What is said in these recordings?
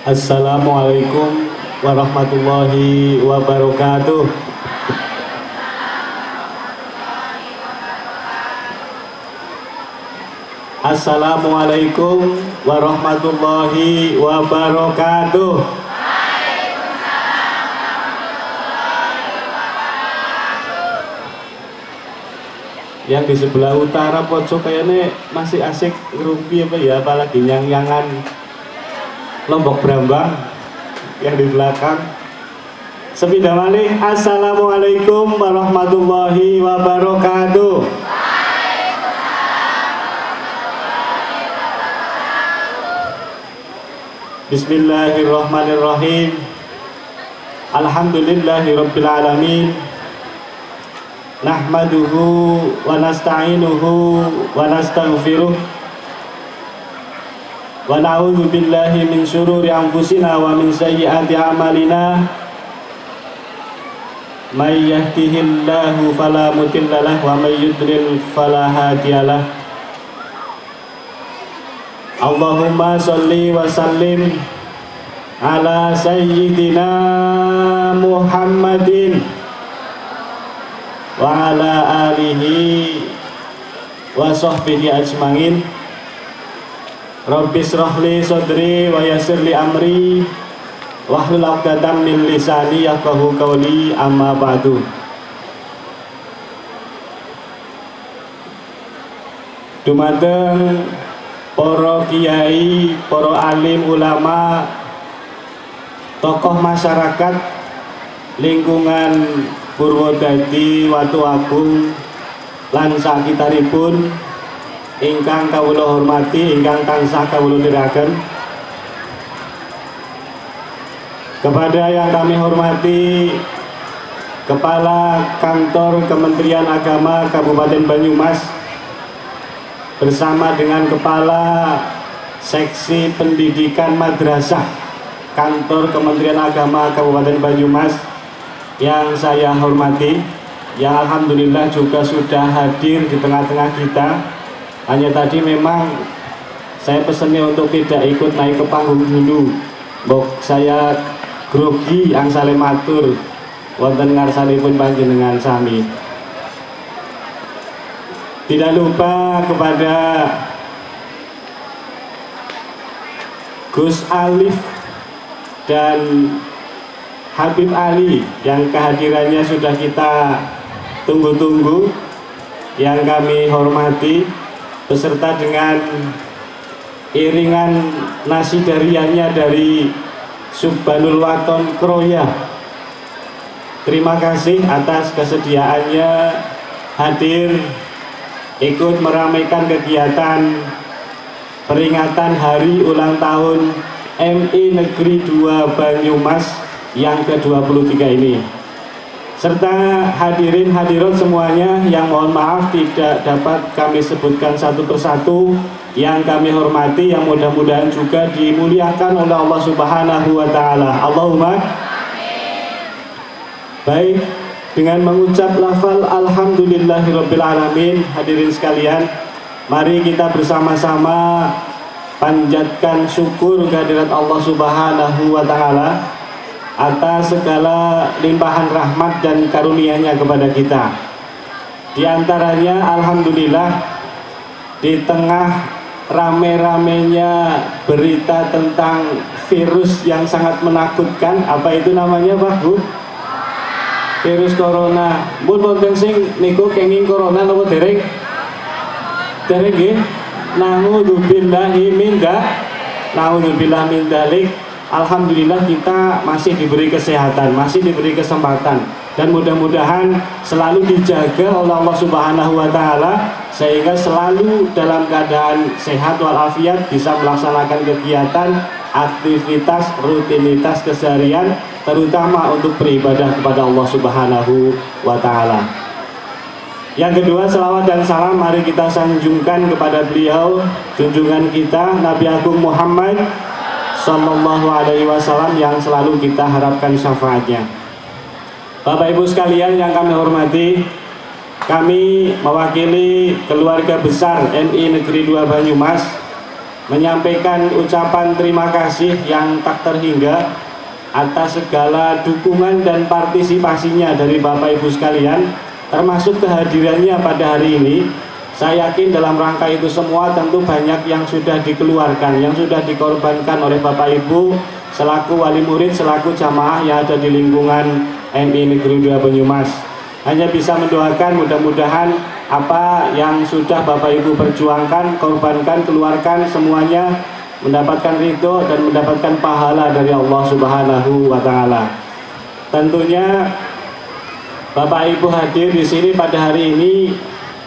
Assalamualaikum warahmatullahi wabarakatuh. Assalamualaikum warahmatullahi wabarakatuh. Yang di sebelah utara pojok kayaknya masih asik ngerumpi apa ya, apalagi yang-yangan Lombok Brambang yang di belakang. Sepindah malih. Assalamualaikum warahmatullahi wabarakatuh. Bismillahirrahmanirrahim. Alhamdulillahirabbil alamin. Nahmaduhu wa nasta'inuhu wa nastaghfiruh. Wa na'udzu billahi min syururi anfusina wa min sayyiati a'malina. May yahdihillahu fala mudilla lahu wa may yudlil fala hadiyalah. Allahumma sholli wa sallim ala sayyidina Muhammadin wa ala alihi wa sahbihi ajmain. Rabbi shrahli sadri wa yassirli amri wahlul 'uqdatam min lisani yafqahu qawli, amma ba'du. Dumateng para kiai, para alim ulama, tokoh masyarakat lingkungan Purwodadi, Watu Agung lan sakitaripun ingkang kawula hormati, ingkang tansah kawula aturaken. Kepada yang kami hormati Kepala Kantor Kementerian Agama Kabupaten Banyumas bersama dengan Kepala Seksi Pendidikan Madrasah Kantor Kementerian Agama Kabupaten Banyumas yang saya hormati, yang alhamdulillah juga sudah hadir di tengah-tengah kita. Hanya tadi memang saya pesannya untuk tidak ikut naik ke panggung dulu. Bok saya grogi angsale matur wonten ngarsanipun panjenengan sami. Tidak lupa kepada Gus Alif dan Habib Ali yang kehadirannya sudah kita tunggu-tunggu, yang kami hormati, beserta dengan iringan nasidariannya dari Subbanul Waton Kroya. Terima kasih atas kesediaannya hadir ikut meramaikan kegiatan peringatan hari ulang tahun MI Negeri 2 Banyumas yang ke-23 ini, serta hadirin hadirat semuanya yang mohon maaf tidak dapat kami sebutkan satu persatu, yang kami hormati, yang mudah-mudahan juga dimuliakan oleh Allah Subhanahu wa Ta'ala. Allahumma baik. Dengan mengucap lafal alhamdulillahirabbil alamin, hadirin sekalian, mari kita bersama-sama panjatkan syukur kehadirat Allah Subhanahu wa Ta'ala atas segala limpahan rahmat dan karunia-Nya kepada kita. Di antaranya alhamdulillah, di tengah rame-ramenya berita tentang virus yang sangat menakutkan, apa itu namanya Pak Bu? Virus corona. Mun wonten sing niku kenging corona napa dereng? Dereng nggih. Naudzubillahi min dzalik. Alhamdulillah kita masih diberi kesehatan, masih diberi kesempatan, dan mudah-mudahan selalu dijaga oleh Allah Subhanahu wa Ta'ala sehingga selalu dalam keadaan sehat walafiat, bisa melaksanakan kegiatan, aktivitas, rutinitas keseharian, terutama untuk beribadah kepada Allah Subhanahu wa Ta'ala. Yang kedua, selawat dan salam mari kita sanjungkan kepada beliau, junjungan kita Nabi Agung Muhammad Sallallahu Alaihi Wasallam, yang selalu kita harapkan syafaatnya. Bapak Ibu sekalian yang kami hormati, kami mewakili keluarga besar MI Negeri 2 Banyumas menyampaikan ucapan terima kasih yang tak terhingga atas segala dukungan dan partisipasinya dari Bapak Ibu sekalian, termasuk kehadirannya pada hari ini. Saya yakin dalam rangka itu semua tentu banyak yang sudah dikeluarkan, yang sudah dikorbankan oleh Bapak Ibu selaku wali murid, selaku jamaah yang ada di lingkungan MI Negeri 2 Banyumas. Hanya bisa mendoakan mudah-mudahan apa yang sudah Bapak Ibu perjuangkan, korbankan, keluarkan semuanya mendapatkan ridho dan mendapatkan pahala dari Allah Subhanahu wa Ta'ala. Tentunya Bapak Ibu hadir di sini pada hari ini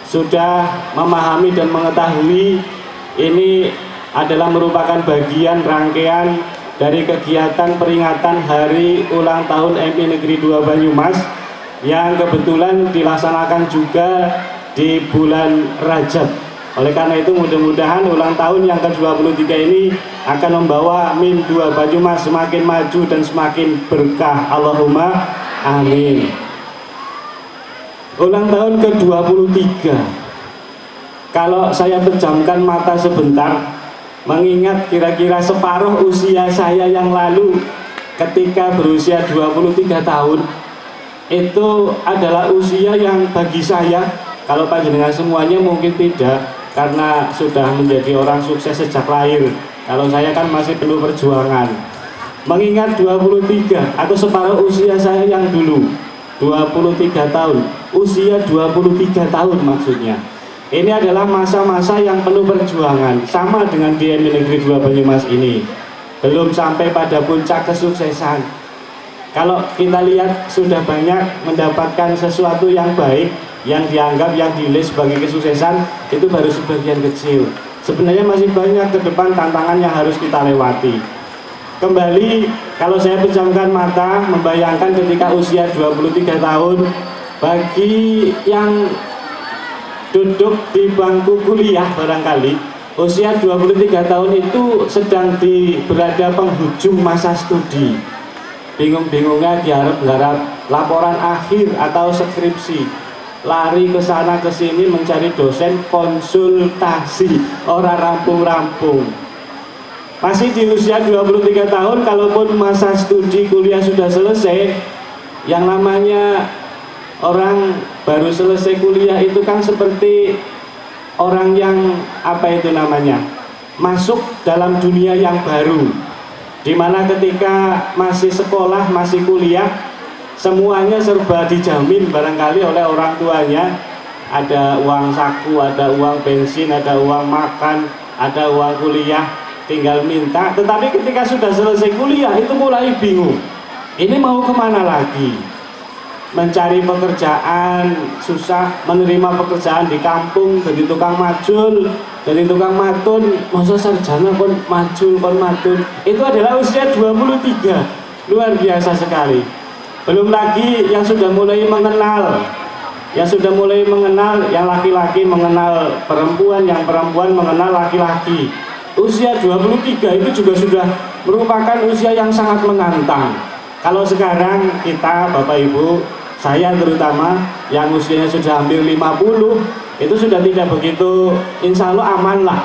sudah memahami dan mengetahui ini adalah merupakan bagian rangkaian dari kegiatan peringatan Hari Ulang Tahun MI Negeri 2 Banyumas yang kebetulan dilaksanakan juga di bulan Rajab. Oleh karena itu mudah-mudahan ulang tahun yang ke-23 ini akan membawa MIN 2 Banyumas semakin maju dan semakin berkah. Allahumma amin. Ulang tahun ke-23, kalau saya pejamkan mata sebentar, mengingat kira-kira separuh usia saya yang lalu ketika berusia 23 tahun, itu adalah usia yang bagi saya, kalau panjenengan semuanya mungkin tidak, karena sudah menjadi orang sukses sejak lahir. Kalau saya kan masih perlu perjuangan. Mengingat 23 atau separuh usia saya yang dulu 23 tahun, usia 23 tahun maksudnya. Ini adalah masa-masa yang penuh perjuangan, sama dengan di MI Negeri 2 Banyumas ini. Belum sampai pada puncak kesuksesan. Kalau kita lihat sudah banyak mendapatkan sesuatu yang baik, yang dianggap, yang dinilai sebagai kesuksesan, itu baru sebagian kecil. Sebenarnya masih banyak ke depan tantangan yang harus kita lewati. Kembali, kalau saya pejamkan mata, membayangkan ketika usia 23 tahun, bagi yang duduk di bangku kuliah barangkali, usia 23 tahun itu sedang berada penghujung masa studi. Bingung-bingungnya diharap-harap laporan akhir atau skripsi. Lari ke sana ke sini mencari dosen, konsultasi, orang rampung-rampung. Masih di usia 23 tahun, kalaupun masa studi kuliah sudah selesai, yang namanya orang baru selesai kuliah itu kan seperti orang yang masuk dalam dunia yang baru, dimana ketika masih sekolah, masih kuliah, semuanya serba dijamin barangkali oleh orang tuanya. Ada uang saku, ada uang bensin, ada uang makan, ada uang kuliah, tinggal minta. Tetapi ketika sudah selesai kuliah itu mulai bingung, ini mau kemana lagi? Mencari pekerjaan susah, menerima pekerjaan di kampung jadi tukang majul, jadi tukang matun, masa sarjana kon majul, kon matun. Itu adalah usia 23, luar biasa sekali. Belum lagi yang sudah mulai mengenal, yang laki-laki mengenal perempuan, yang perempuan mengenal laki-laki. Usia 23 itu juga sudah merupakan usia yang sangat menantang. Kalau sekarang kita, Bapak Ibu, saya terutama yang usianya sudah hampir 50, itu sudah tidak begitu, insya Allah aman lah,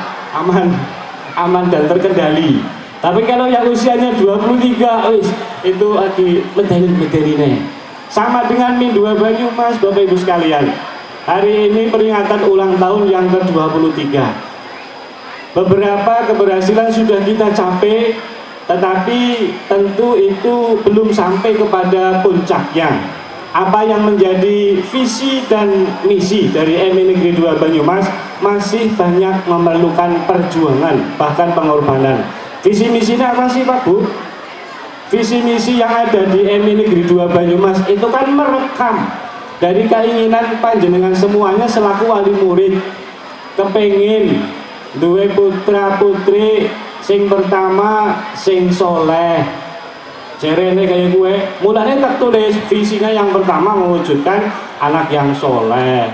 aman dan terkendali. Tapi kalau yang usianya 23, itu lagi medeni. Sama dengan MIN 2 Banyumas, Bapak Ibu sekalian. Hari ini peringatan ulang tahun yang ke-23. Beberapa keberhasilan sudah kita capai, tetapi tentu itu belum sampai kepada puncaknya. Apa yang menjadi visi dan misi dari MI Negeri 2 Banyumas masih banyak memerlukan perjuangan, bahkan pengorbanan. Visi misinya apa sih Pak Bu? Visi misi yang ada di MI Negeri 2 Banyumas itu kan merekam dari keinginan panjenengan semuanya selaku wali murid, kepengin duwe putra putri sing pertama sing soleh. Cerene kayak gue, mulanya tertulis visinya yang pertama mewujudkan anak yang soleh.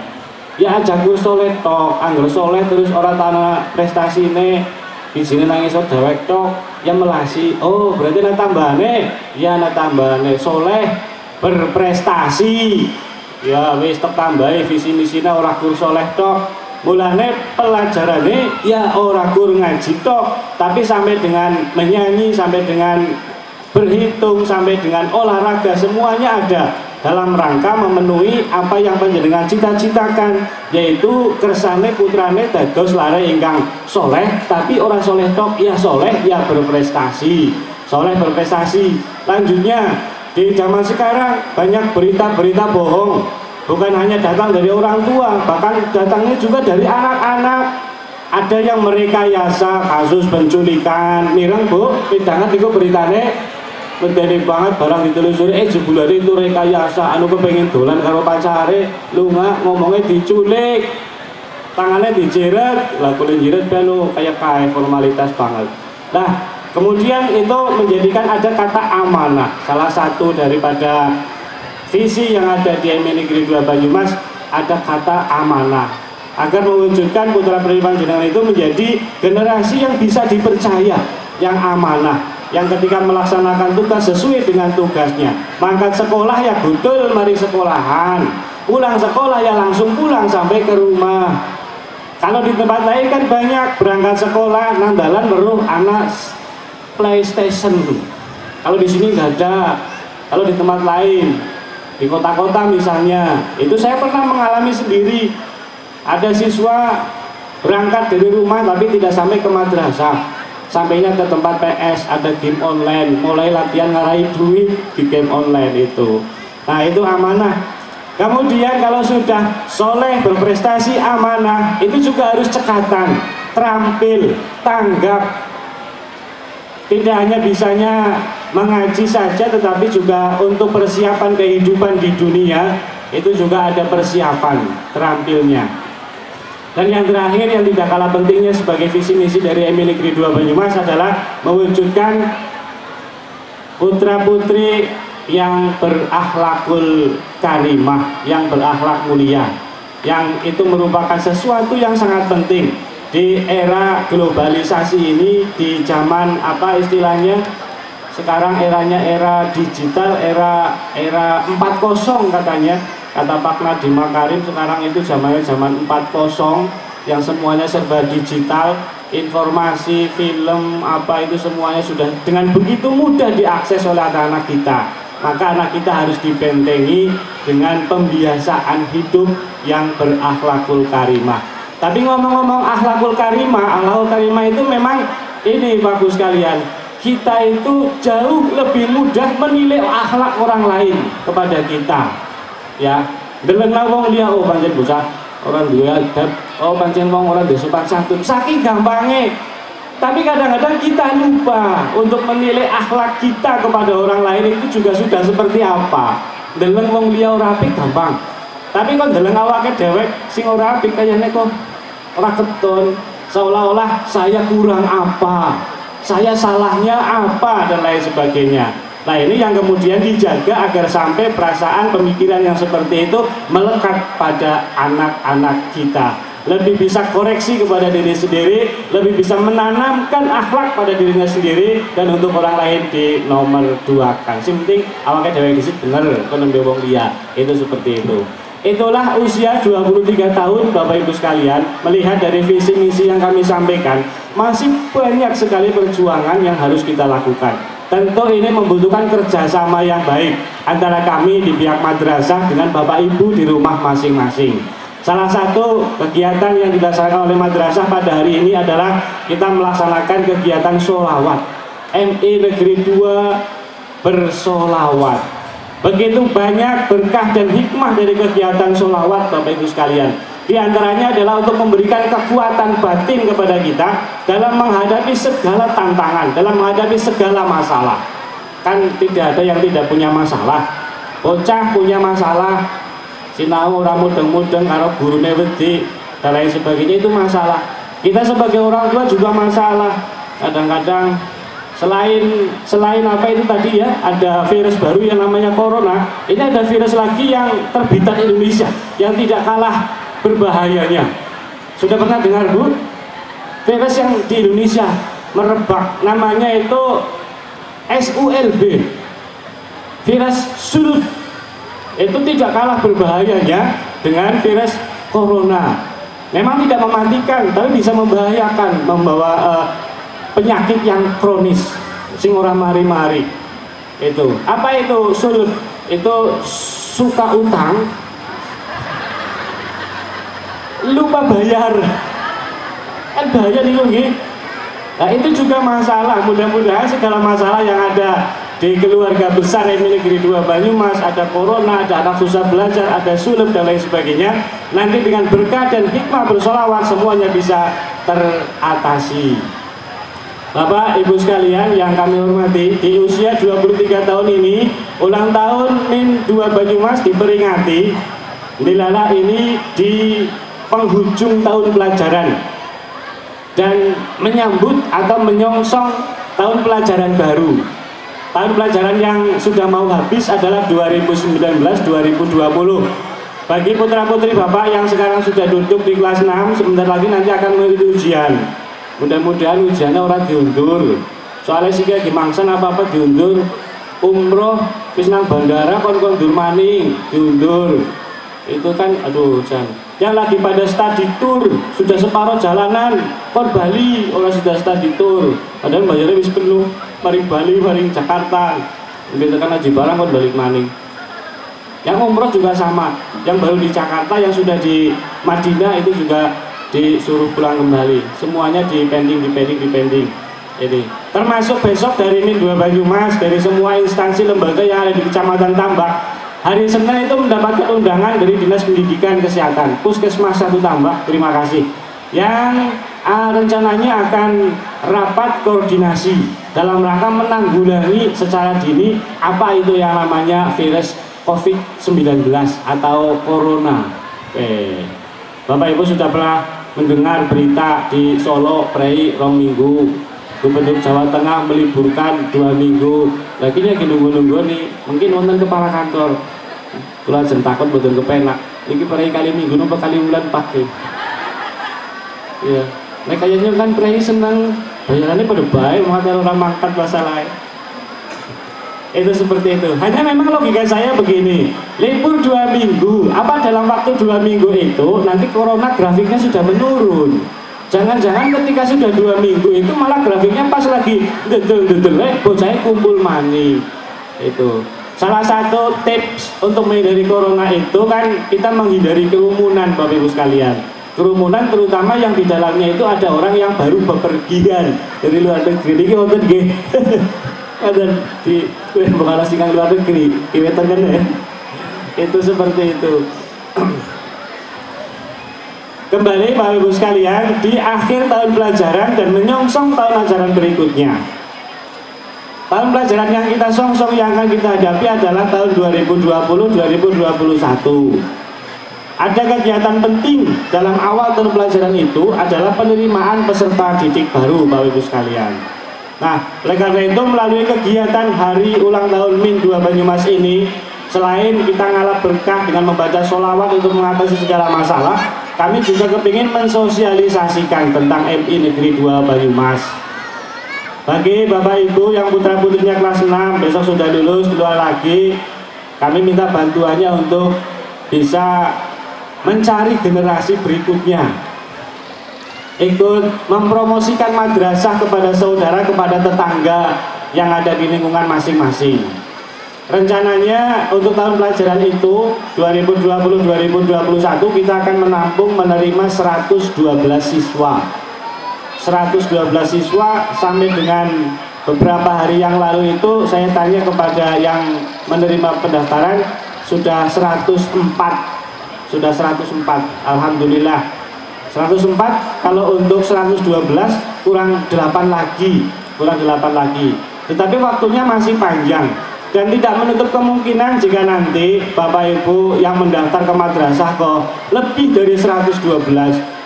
Ya jago soleh tok, anggur soleh terus orang tanah prestasi nih, di sini nangis dewek tok, ya melasi. Oh berarti tambahane, ya tambahane soleh berprestasi. Ya wis tek tambahi visi misinya orang kur soleh tok, Mulane pelajarannya ya ora kur ngaji tok, tapi sampai dengan menyanyi, sampai dengan berhitung, sampai dengan olahraga, semuanya ada dalam rangka memenuhi apa yang panjenengan cita-citakan, yaitu kersane putrane dados lare ingkang soleh, tapi orang soleh tok, ya soleh ya berprestasi, soleh berprestasi. Lanjutnya di zaman sekarang banyak berita-berita bohong, bukan hanya datang dari orang tua, bahkan datangnya juga dari anak-anak. Ada yang merekayasa kasus penculikan, mireng Bu, pidangan itu beritane medeni banget, barang ditelusuri, jebulane itu rekayasa, anu kepengen dolan karo pacare, lunga ngomongnya diculik, tangannya dijeret, lah kulit jiret pelu kayak formalitas banget. Nah, kemudian itu menjadikan ada kata amanah, salah satu daripada visi yang ada di MI Negeri 2 Banyumas, ada kata amanah, agar mewujudkan putra putri panjenengan itu menjadi generasi yang bisa dipercaya, yang amanah, yang ketika melaksanakan tugas sesuai dengan tugasnya. Mangkat sekolah ya betul mari sekolahan, pulang sekolah ya langsung pulang sampai ke rumah. Kalau di tempat lain kan banyak berangkat sekolah nandalan meruh anak PlayStation tuh. Kalau di sini nggak ada. Kalau di tempat lain, di kota-kota misalnya, itu saya pernah mengalami sendiri. Ada siswa berangkat dari rumah tapi tidak sampai ke madrasah, sampainya ke tempat PS, ada game online, mulai latihan ngarai duit di game online itu. Nah itu amanah. Kemudian kalau sudah soleh berprestasi amanah, itu juga harus cekatan, terampil, tanggap. Tidak hanya bisanya mengaji saja, tetapi juga untuk persiapan kehidupan di dunia itu juga ada persiapan terampilnya. Dan yang terakhir yang tidak kalah pentingnya sebagai visi misi dari MI Negeri 2 Banyumas adalah mewujudkan putra putri yang berakhlakul karimah, yang berakhlak mulia, yang itu merupakan sesuatu yang sangat penting di era globalisasi ini, di zaman apa istilahnya sekarang, eranya era digital, era 4.0 katanya, kata Pak Nadiem Makarim. Sekarang itu zamannya zaman 4.0 yang semuanya serba digital, informasi, film, apa itu semuanya sudah dengan begitu mudah diakses oleh anak-anak kita. Maka anak kita harus dibentengi dengan pembiasaan hidup yang berakhlakul karimah. Tapi ngomong-ngomong akhlakul karimah itu memang ini bagus sekalian. Kita itu jauh lebih mudah menilai akhlak orang lain kepada kita. Ya, deleng wong liya oh pancen bocah orang duwe adab, oh pancen wong ora duwe sopan santun. Saking gampangnya. Tapi kadang-kadang kita lupa untuk menilai akhlak kita kepada orang lain itu juga sudah seperti apa. Deleng wong liya ora apik gampang. Tapi kok deleng awake dhewek sing ora apik kayane kok ora keton, seolah-olah saya kurang apa, saya salahnya apa, dan lain sebagainya. Nah ini yang kemudian dijaga agar sampai perasaan pemikiran yang seperti itu melekat pada anak-anak kita, lebih bisa koreksi kepada diri sendiri, lebih bisa menanamkan akhlak pada dirinya sendiri, dan untuk orang lain di nomor 2kan. Yang penting awake dhewe disit bener kono wong liya, itu seperti itu. Itulah usia 23 tahun Bapak Ibu sekalian, melihat dari visi misi yang kami sampaikan, masih banyak sekali perjuangan yang harus kita lakukan. Tentu ini membutuhkan kerjasama yang baik antara kami di pihak madrasah dengan Bapak Ibu di rumah masing-masing. Salah satu kegiatan yang dilaksanakan oleh madrasah pada hari ini adalah kita melaksanakan kegiatan sholawat. MI Negeri 2 bersolawat. Begitu banyak berkah dan hikmah dari kegiatan sholawat Bapak Ibu sekalian. Di antaranya adalah untuk memberikan kekuatan batin kepada kita dalam menghadapi segala tantangan, dalam menghadapi segala masalah. Kan tidak ada yang tidak punya masalah. Bocah punya masalah, sinau ora mudeng-mudeng karo gurune wedi dan lain sebagainya, itu masalah. Kita sebagai orang tua juga masalah. Kadang-kadang selain apa itu tadi ya, ada virus baru yang namanya corona. Ini ada virus lagi yang terbitan Indonesia yang tidak kalah berbahayanya. Sudah pernah dengar Bu? Virus yang di Indonesia merebak, namanya itu SULB, virus sulut. Itu tidak kalah berbahayanya dengan virus corona. Memang tidak mematikan, tapi bisa membahayakan, membawa penyakit yang kronis, sing ora mari-mari. Itu. Apa itu sulut? Itu suka utang, lupa bayar. Kan bahaya nih nggih. Nah, itu juga masalah. Mudah-mudahan segala masalah yang ada di keluarga besar MI Negeri 2 Banyumas, ada corona, ada anak susah belajar, ada sulap dan lain sebagainya, nanti dengan berkah dan hikmah bersolawat semuanya bisa teratasi. Bapak Ibu sekalian yang kami hormati, di usia 23 tahun ini ulang tahun MIN 2 Banyumas diperingati dilala ini di penghujung tahun pelajaran dan menyambut atau menyongsong tahun pelajaran baru. Tahun pelajaran yang sudah mau habis adalah 2019-2020. Bagi putra-putri Bapak yang sekarang sudah duduk di kelas 6, sebentar lagi nanti akan mengikuti ujian. Mudah-mudahan ujiannya orang diundur. Soalnya sih kayak gimangsan apa-apa diundur. Umroh, wis nang bandara kon dur maning, diundur. Itu kan aduh jan. Yang lagi pada study tour, sudah separuh jalanan, kon Bali, orang sudah study tour. Padahal bayarnya wis penuh. Mari Bali, mari Jakarta, begitu kan haji barang kon balik maning. Yang umroh juga sama, yang baru di Jakarta, yang sudah di Madinah itu juga disuruh pulang kembali. Semuanya dipending. Ini termasuk besok dari MIN 2 Banyumas, dari semua instansi lembaga yang ada di Kecamatan Tambak. Hari Senin itu mendapatkan undangan dari Dinas Pendidikan Kesehatan, Puskesmas 1 Tambak, terima kasih. Yang rencananya akan rapat koordinasi dalam rangka menanggulangi secara dini apa itu yang namanya virus COVID-19 atau Corona. Bapak Ibu sudah pernah mendengar berita di Solo prei 2 minggu, Gubernur Jawa Tengah meliburkan 2 minggu. Lagi nih nunggu nih, mungkin wonten kepala kantor. Kula jen takut mboten kepenak. Iki prei kali minggu napa kali bulan pakai. Iya. Nek kayaknya kan prei seneng bayarannya pada baik, maka orang mangkat masalah. Itu seperti itu. Hanya memang logika saya begini, libur 2 minggu, apa dalam waktu 2 minggu itu nanti corona grafiknya sudah menurun. Jangan-jangan ketika sudah 2 minggu itu malah grafiknya pas lagi dedel bocahnya kumpul mani. Itu salah satu tips untuk menghindari corona itu kan kita menghindari kerumunan, Bapak Ibu sekalian. Kerumunan terutama yang di dalamnya itu ada orang yang baru bepergian dari luar negeri. Ini wonten nggih. Ada di bukan singkang luar negeri, kiwetan kan ya. Itu seperti itu. Kembali Bapak Ibu sekalian, di akhir tahun pelajaran dan menyongsong tahun ajaran berikutnya. Tahun pelajaran yang kita songsong yang akan kita hadapi adalah tahun 2020-2021. Ada kegiatan penting dalam awal tahun pelajaran itu adalah penerimaan peserta didik baru, Bapak Ibu sekalian. Nah, oleh karena itu melalui kegiatan hari ulang tahun MIN 2 Banyumas ini, selain kita ngalap berkah dengan membaca sholawat untuk mengatasi segala masalah, kami juga kepingin mensosialisasikan tentang MI Negeri 2 Banyumas. Bagi Bapak Ibu yang putra-putrinya kelas 6 besok sudah lulus keluar lagi, kami minta bantuannya untuk bisa mencari generasi berikutnya, ikut mempromosikan madrasah kepada saudara, kepada tetangga yang ada di lingkungan masing-masing. Rencananya untuk tahun pelajaran itu 2020-2021 kita akan menerima 112 siswa. 112 siswa sampai dengan beberapa hari yang lalu itu saya tanya kepada yang menerima pendaftaran sudah 104. Alhamdulillah 104. Kalau untuk 112 kurang 8 lagi. Tetapi waktunya masih panjang dan tidak menutup kemungkinan jika nanti Bapak Ibu yang mendaftar ke madrasah kok lebih dari 112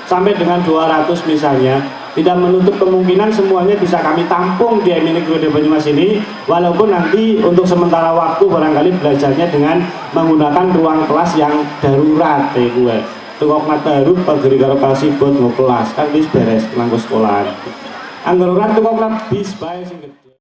sampai dengan 200 misalnya, tidak menutup kemungkinan semuanya bisa kami tampung di MI Negeri 2 Banyumas ini, walaupun nanti untuk sementara waktu barangkali belajarnya dengan menggunakan ruang kelas yang darurat gue. Tukok matarup pageri karo kasibot mau kelas kan wis beres nanggo sekolah. Angger ora tukok bis bae sing